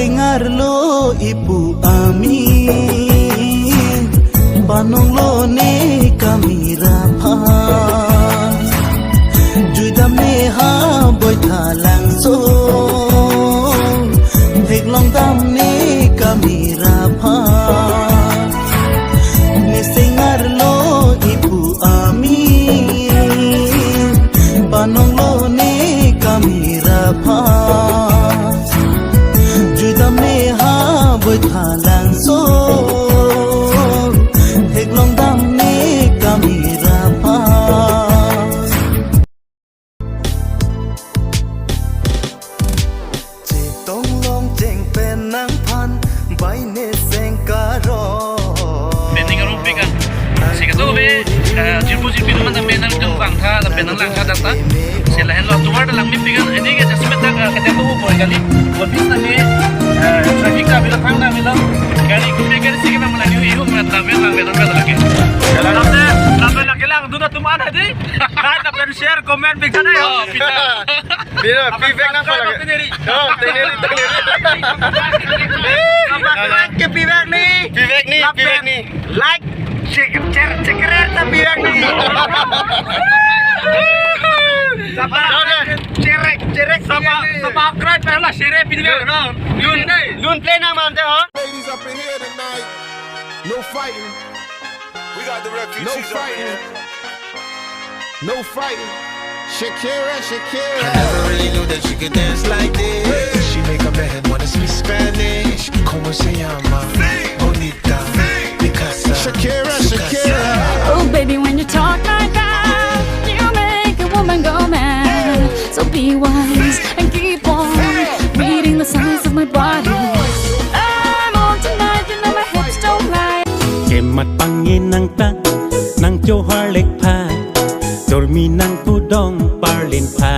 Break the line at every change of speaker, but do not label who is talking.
Mesengarlo ibu amin Banonglo ne kami rapas Juidam ne ha boy thalang so Thek long dam ne kami rapas Mesengarlo ibu amin Banonglo ne kami rapas Juidam ne ha boy thalang so Thek long dam ne kami rapas Che tong long jeng pen nang phan Bai ne seng karo
Bening rumpikan Sikato be jirpu jirpi naman ang benang dong bangka ang benang lang kada ta sila hello tuwar lang mipigan ini ke jasmet tak kata ko boy kali wabis na ni traffic ka bila thang na bila kali kupigan sige na mala ni iho mat na benang kada lagi kala lagi lang duna tuman hadi na pen share comment bigana yo
Bila pivek na pala. Oh, teneri.
ke pivek ni
Pivek ni.
like ceker ta pivek ni cerek sama subscribe pala share video no
Lun play na man te ho.
Ladies up in here tonight. No fighting.
We got the refugees
No
up in
fighting.
here.
No fighting. Shakira.
I never really knew that she could dance like this. She make a man wanna speak Spanish. Como se llama? Bonita. Picasa.
Shakira.
Oh, baby, when you talk like that, you make a woman go mad. So be wise and keep on reading the signs of my body. I'm on tonight, you know my hips don't lie.
Kem mat pangin nang ta nang Johar lek pa dormi nang pudong parlin pa